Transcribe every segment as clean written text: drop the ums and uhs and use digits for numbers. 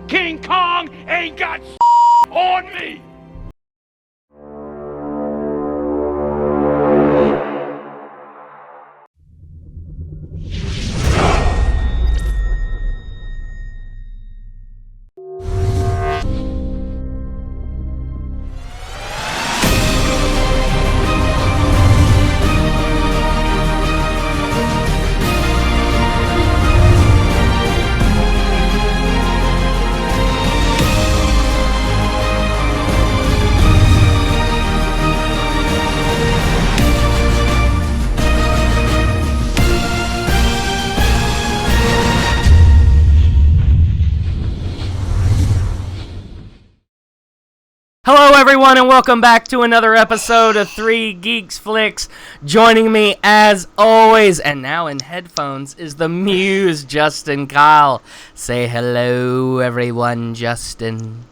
King Kong ain't got on me! Hello, everyone, and welcome back to another episode of 3 Geeks Flix. Joining me, as always, and now in headphones, is the Muse, Justin Kyle. Say hello, everyone, Justin.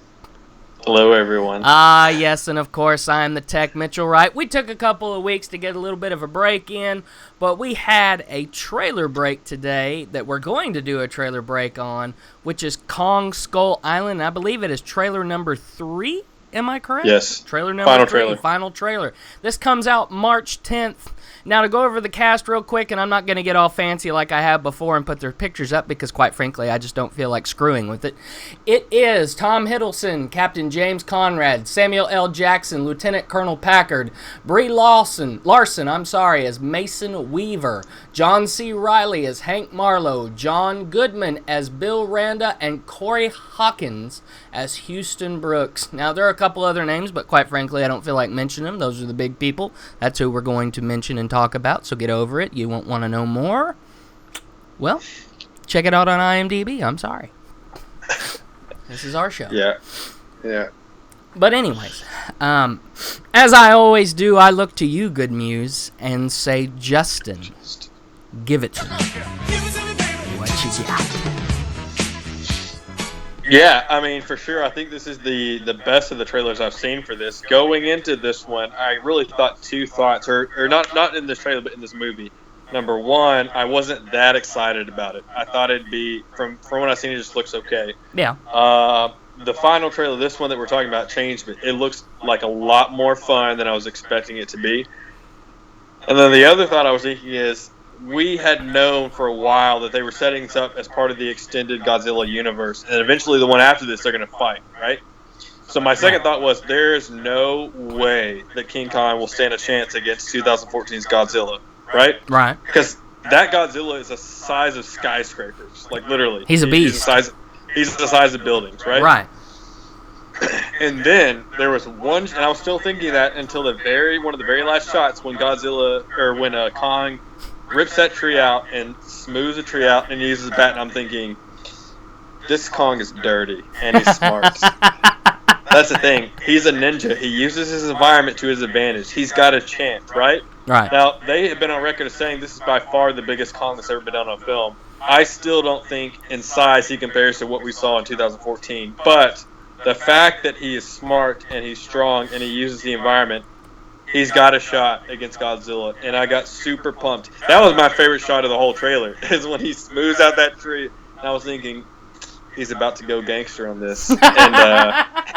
Hello, everyone. Yes, and of course, I'm the Tech Mitchell Wright. We took a couple of weeks to get a little bit of a break in, but we had a trailer break today that we're going to do a trailer break on, which is Kong Skull Island. I believe it is trailer number 3. Am I correct? Yes. Trailer number 3, final trailer. This comes out March 10th. Now, to go over the cast real quick, and I'm not going to get all fancy like I have before and put their pictures up because, quite frankly, I just don't feel like screwing with it. It is Tom Hiddleston, Captain James Conrad, Samuel L. Jackson, Lieutenant Colonel Packard, Brie Larson, as Mason Weaver, John C. Reilly as Hank Marlowe, John Goodman as Bill Randa, and Corey Hawkins as Houston Brooks. Now, there are a couple other names, but quite frankly, I don't feel like mentioning them. Those are the big people. That's who we're going to mention and talk about, so get over it. You won't want to know more. Well, check it out on IMDb. I'm sorry. This is our show. Yeah. But anyways, as I always do, I look to you, good Muse, and say, Justin, give it to me. What you got? Yeah, I mean, for sure, I think this is the best of the trailers I've seen for this. Going into this one, I really thought two thoughts, or not in this trailer, but in this movie. Number one, I wasn't that excited about it. I thought it'd be, from what I've seen, it just looks okay. Yeah. The final trailer, this one that we're talking about, changed, but it looks like a lot more fun than I was expecting it to be. And then the other thought I was thinking is, we had known for a while that they were setting this up as part of the extended Godzilla universe, and eventually the one after this they're going to fight, right? So my second thought was, there's no way that King Kong will stand a chance against 2014's Godzilla, right? Right. Because that Godzilla is the size of skyscrapers, like literally. He's a beast. He's the size of buildings, right? Right. And then there was one, and I was still thinking that until one of the very last shots when Kong rips that tree out and smooths the tree out and uses a bat, and I'm thinking, this Kong is dirty and he's smart. That's the thing. He's a ninja. He uses his environment to his advantage. He's got a chance, right? Right. Now, they have been on record as saying this is by far the biggest Kong that's ever been done on film. I still don't think in size he compares to what we saw in 2014. But the fact that he is smart and he's strong and he uses the environment, he's got a shot against Godzilla, and I got super pumped. That was my favorite shot of the whole trailer, is when he smooths out that tree. And I was thinking, he's about to go gangster on this. And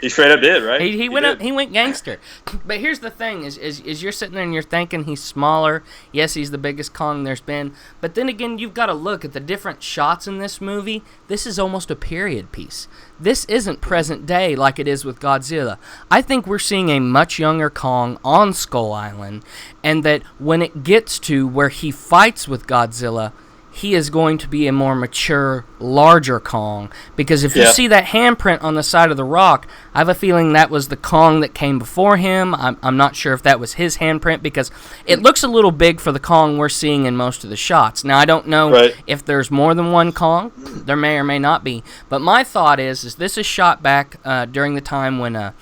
he straight up did, right? He went gangster. But here's the thing, is you're sitting there and you're thinking he's smaller. Yes, he's the biggest Kong there's been. But then again, you've got to look at the different shots in this movie. This is almost a period piece. This isn't present day like it is with Godzilla. I think we're seeing a much younger Kong on Skull Island, and that when it gets to where he fights with Godzilla, he is going to be a more mature, larger Kong. Because if you see that handprint on the side of the rock, I have a feeling that was the Kong that came before him. I'm not sure if that was his handprint, because it looks a little big for the Kong we're seeing in most of the shots. Now, I don't know if there's more than one Kong. There may or may not be. But my thought is this is shot back during the time when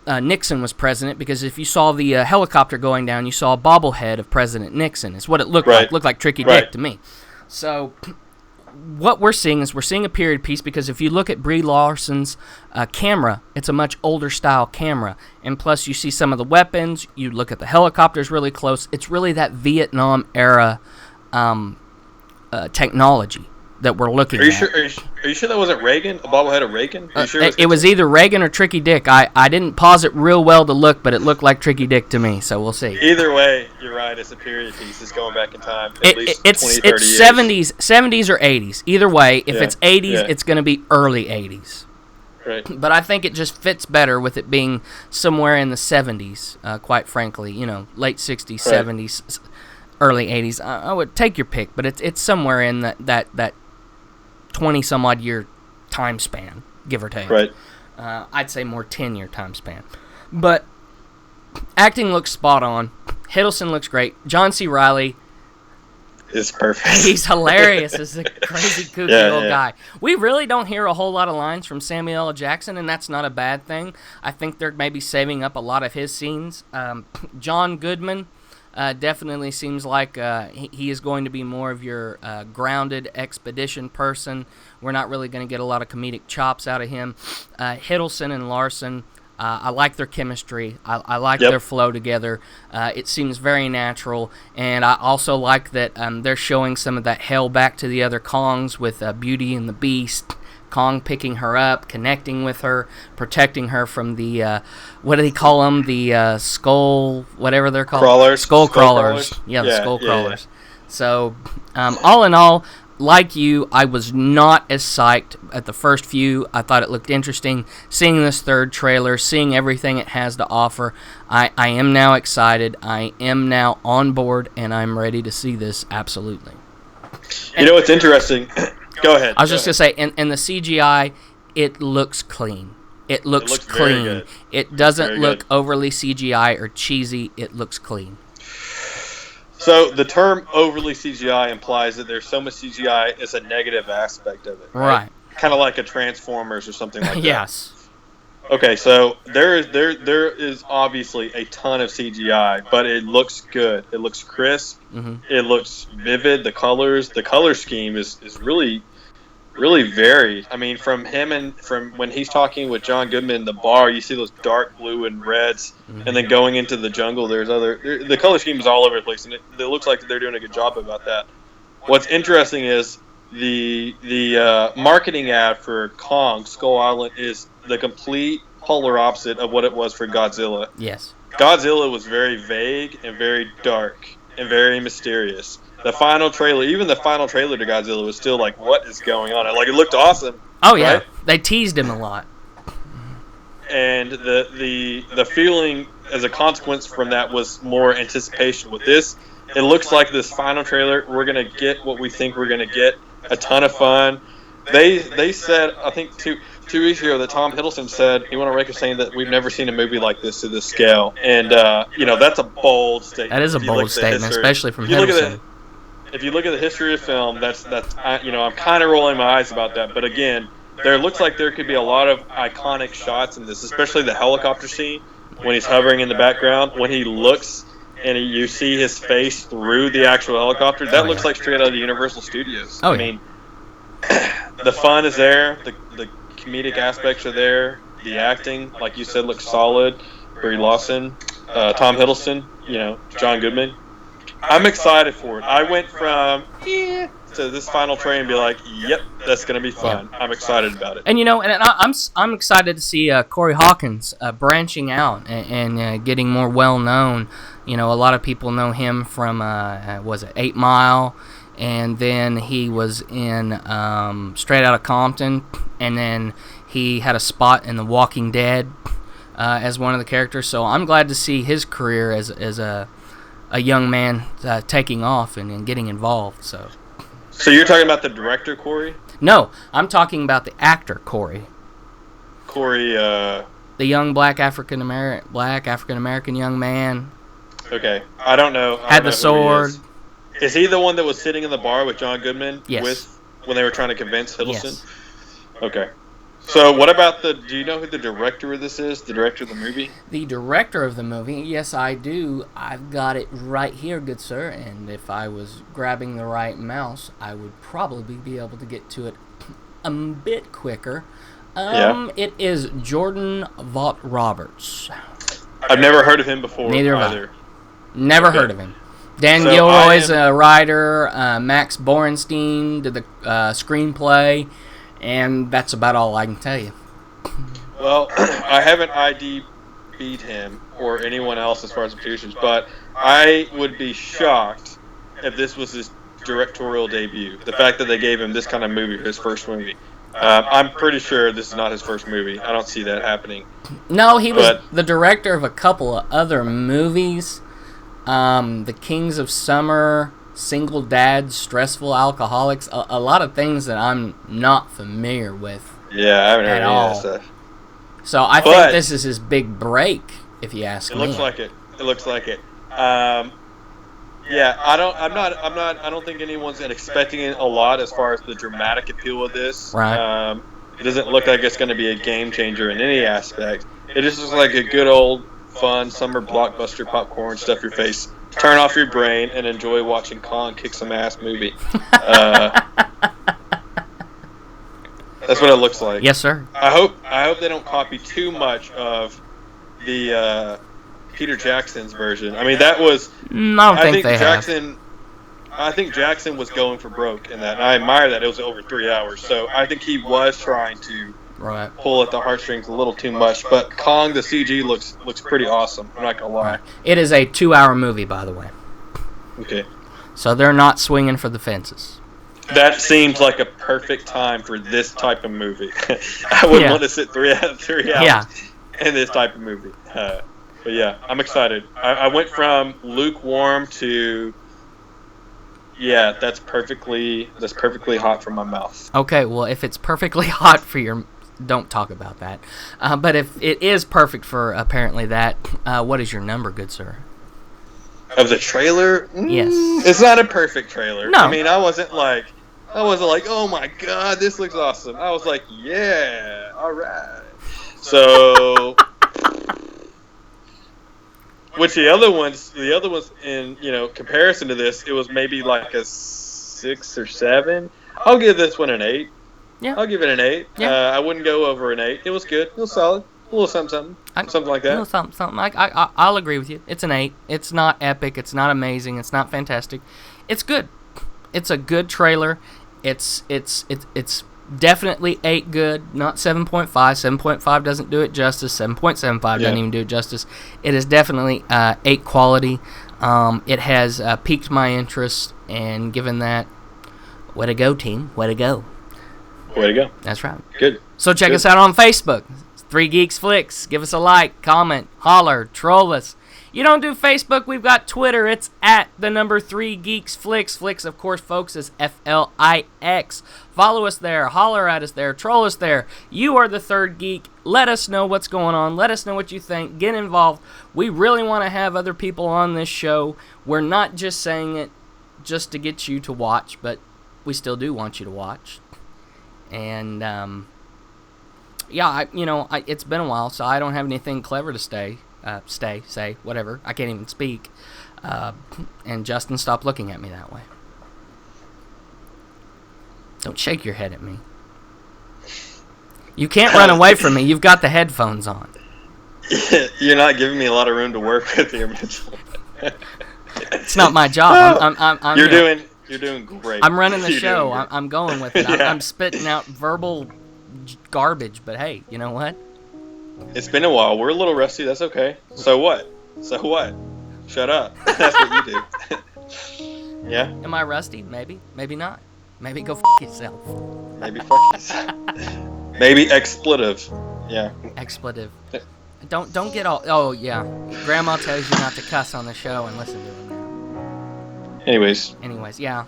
Nixon was president, because if you saw the helicopter going down, you saw a bobblehead of President Nixon. It's what it looked like. It looked like Tricky Dick to me. So what we're seeing is a period piece, because if you look at Brie Larson's camera, it's a much older style camera. And plus you see some of the weapons, you look at the helicopters really close. It's really that Vietnam era technology that we're looking Are you at. sure? Are you sure that wasn't Reagan? A bobblehead of Reagan? Are you sure It was either Reagan or Tricky Dick. I didn't pause it real well to look, but it looked like Tricky Dick to me, so we'll see. Either way, you're right. It's a period piece. It's going back in time at least 20, 30 it's years. 70s or 80s. Either way, if Yeah, it's 80s, yeah. it's going to be early 80s. Right. But I think it just fits better with it being somewhere in the 70s, quite frankly. Late 60s, Right. 70s, early 80s. I would take your pick, but it's somewhere in that 20-some-odd year time span, give or take. Right. I'd say more 10-year time span. But acting looks spot on. Hiddleston looks great. John C. Reilly, It's perfect. he's hilarious as a crazy, kooky Yeah, old yeah. guy. We really don't hear a whole lot of lines from Samuel L. Jackson, and that's not a bad thing. I think they're maybe saving up a lot of his scenes. John Goodman definitely seems like he is going to be more of your grounded expedition person. We're not really going to get a lot of comedic chops out of him. Hiddleston and Larson, I like their chemistry. I like Yep. their flow together. It seems very natural, and I also like that they're showing some of that hell back to the other Kongs with Beauty and the Beast. Kong picking her up, connecting with her, protecting her from the, what do they call them? The skull, whatever they're called? Crawlers. Skull crawlers. Crawlers. Yeah, the Yeah, skull yeah, crawlers. So, all in all, like you, I was not as psyched at the first few. I thought it looked interesting. Seeing this third trailer, seeing everything it has to offer, I am now excited. I am now on board, and I'm ready to see this, absolutely. You know what's interesting? Go ahead. I was just going to say, in the CGI, it looks clean. It looks looks very clean. good. It doesn't Very look good. overly CGI or cheesy. It looks clean. So the term overly CGI implies that there's so much CGI as a negative aspect of it. Right. Kind of like a Transformers or something like that. Yes. Okay, so there is obviously a ton of CGI, but it looks good. It looks crisp. Mm-hmm. It looks vivid. The color scheme is really, really varied. I mean, from when he's talking with John Goodman in the bar, you see those dark blue and reds, and then going into the jungle, the color scheme is all over the place, and it looks like they're doing a good job about that. What's interesting is the marketing ad for Kong Skull Island is the complete polar opposite of what it was for Godzilla. Yes. Godzilla was very vague and very dark and very mysterious. The final trailer to Godzilla was still like, what is going on? Like, it looked awesome. Oh, yeah. Right? They teased him a lot. And the feeling as a consequence from that was more anticipation. With this, it looks like this final trailer, we're going to get what we think we're going to get. A ton of fun. They said, I think two weeks ago, that Tom Hiddleston said he went on record saying that we've never seen a movie like this to this scale. And, that's a bold statement. That is a If you look bold at the statement, history- especially from if you look at Hiddleston. If you look at the history of film, I'm kind of rolling my eyes about that. But again, there looks like there could be a lot of iconic shots in this, especially the helicopter scene when he's hovering in the background. When he looks and you see his face through the actual helicopter, that looks like straight out of the Universal Studios. Oh, I mean, the fun is there, the comedic aspects are there, the acting, like you said, looks solid. Brie Larson, Tom Hiddleston, John Goodman. I'm excited for it. I went from to this final trailer and be like, yep, that's going to be fun. Yeah. I'm excited about it. And I'm excited to see Corey Hawkins branching out and getting more well known. A lot of people know him from was it 8 Mile, and then he was in Straight Outta Compton, and then he had a spot in The Walking Dead as one of the characters. So I'm glad to see his career as a young man taking off and getting involved. So you're talking about the director, Corey? No, I'm talking about the actor, Corey. Corey, the young black African American young man. Okay, I don't know. Had the sword. Is he the one that was sitting in the bar with John Goodman? Yes. When they were trying to convince Hiddleston? Yes. Okay. So what about do you know who the director of this is? The director of the movie? The director of the movie? Yes, I do. I've got it right here, good sir. And if I was grabbing the right mouse, I would probably be able to get to it a bit quicker. It is Jordan Vogt-Roberts. I've never heard of him before. Neither have I. Never heard of him. Dan Gilroy's a writer. Max Borenstein did the screenplay, and that's about all I can tell you. Well, I haven't ID'd him or anyone else as far as the producers, but I would be shocked if this was his directorial debut. The fact that they gave him this kind of movie for his first movie. I'm pretty sure this is not his first movie. I don't see that happening. No, he was the director of a couple of other movies. The Kings of Summer, Single Dads, Stressful Alcoholics, a lot of things that I'm not familiar with. Yeah, I haven't heard any of that stuff. So I think this is his big break, if you ask me. It looks like it. It looks like it. Yeah, I don't think anyone's expecting a lot as far as the dramatic appeal of this. Right. It doesn't look like it's going to be a game changer in any aspect. It just looks like a good old fun summer blockbuster popcorn, stuff your face, turn off your brain, and enjoy watching Kong kick some ass movie. That's what it looks like. Yes, sir. I hope they don't copy too much of the Peter Jackson's version. I mean, that was. No, I think they Jackson. I think Jackson was going for broke in that. And I admire that. It was over 3 hours, so I think he was trying to pull at the heartstrings a little too much. But Kong, the CG looks pretty awesome. I'm not gonna lie. Right. It is a 2-hour movie, by the way. Okay. So they're not swinging for the fences. That seems like a perfect time for this type of movie. I wouldn't want to sit 3 hours in this type of movie. But yeah, I'm excited. I went from lukewarm to that's perfectly hot from my mouth. Okay, well, if it's perfectly hot for your, don't talk about that. But if it is perfect for apparently that, what is your number, good sir? Of the trailer? Yes. It's not a perfect trailer. No. I mean, I wasn't like, oh my god, this looks awesome. I was like, yeah, all right. So, which the other ones in comparison to this, it was maybe like a 6 or 7. I'll give this one an 8. Yeah. I'll give it an 8. Yeah. I wouldn't go over an 8. It was good. It was solid. A little something like that. A little something. I'll agree with you. It's an 8. It's not epic. It's not amazing. It's not fantastic. It's good. It's a good trailer. It's definitely 8 good, not 7.5. 7.5 doesn't do it justice. 7.75 doesn't even do it justice. It is definitely 8 quality. It has piqued my interest, and given that, way to go, team. Way to go. Way to go. That's right. Good. So check us out on Facebook. 3 Geeks Flix. Give us a like, comment, holler, troll us. You don't do Facebook, we've got Twitter. It's at the number 3 Geeks Flix. Flix, of course, folks, is Flix. Follow us there, holler at us there, troll us there. You are the third geek. Let us know what's going on. Let us know what you think. Get involved. We really want to have other people on this show. We're not just saying it just to get you to watch, but we still do want you to watch. And, it's been a while, so I don't have anything clever to say, whatever. I can't even speak. And Justin, stop looking at me that way. Don't shake your head at me. You can't run away from me. You've got the headphones on. You're not giving me a lot of room to work with here, Mitchell. It's not my job. I'm You're doing great. I'm running the show. I'm going with it. I'm spitting out verbal garbage, but hey, you know what? It's been a while. We're a little rusty. That's okay. So what? Shut up. That's what you do. Yeah? Am I rusty? Maybe. Maybe not. Maybe go yourself. Maybe yourself. Maybe expletive. Yeah. Expletive. Don't get all... Oh, yeah. Grandma tells you not to cuss on the show, and listen to him now. Anyways, yeah.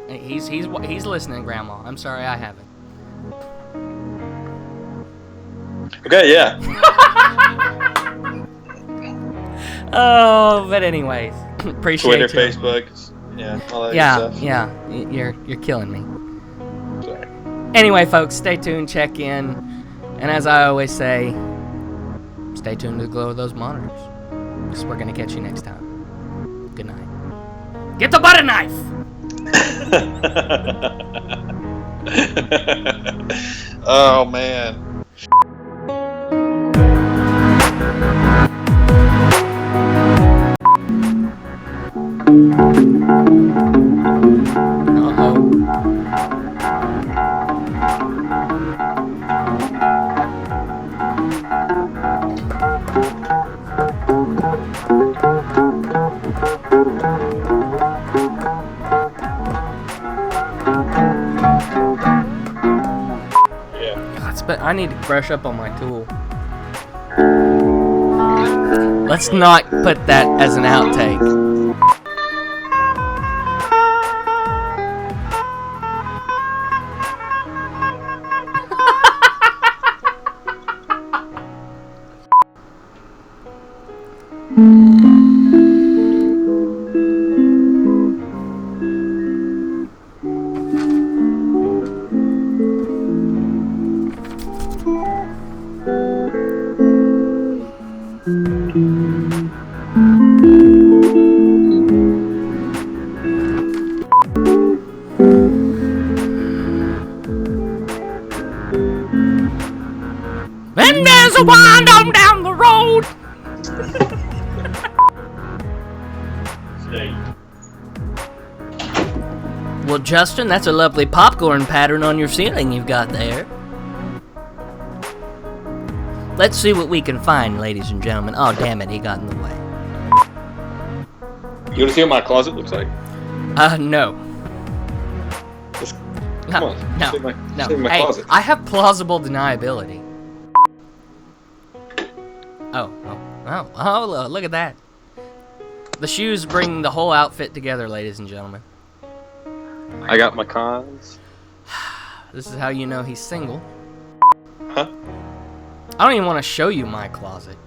He's listening, Grandma. I'm sorry I haven't. Okay, yeah. Oh, but anyways, appreciate Twitter, you. Facebook, all that good stuff. Yeah. You're killing me. Sorry. Anyway, folks, stay tuned, check in, and as I always say, stay tuned to the glow of those monitors, because we're gonna catch you next time. Good night. Get the butter knife. Oh man. I need to brush up on my tool. Let's not put that as an outtake. And there's a wind on down the road. Well, Justin, that's a lovely popcorn pattern on your ceiling you've got there. Let's see what we can find, ladies and gentlemen. Oh, damn it, he got in the way. You want to see what my closet looks like? No. Come on. No. See my Hey, closet. I have plausible deniability. Oh, look at that. The shoes bring the whole outfit together, ladies and gentlemen. I got my cons. This is how you know he's single. Huh? I don't even want to show you my closet.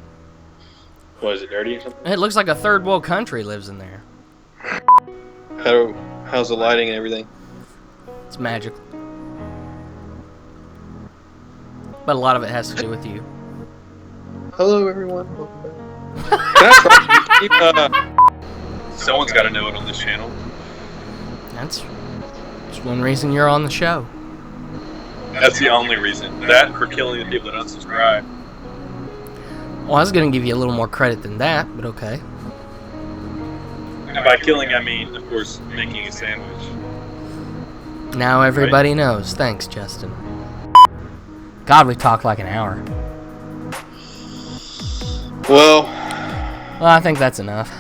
What, is it dirty or something? It looks like a third world country lives in there. How's the lighting and everything? It's magical. But a lot of it has to do with you. Hello, everyone. Someone's got to know it on this channel. That's one reason you're on the show. That's the only reason. That for killing the people that unsubscribe. Well, I was going to give you a little more credit than that, but okay. And by killing, I mean, of course, making a sandwich. Now everybody knows. Thanks, Justin. God, we talked like an hour. Well, I think that's enough.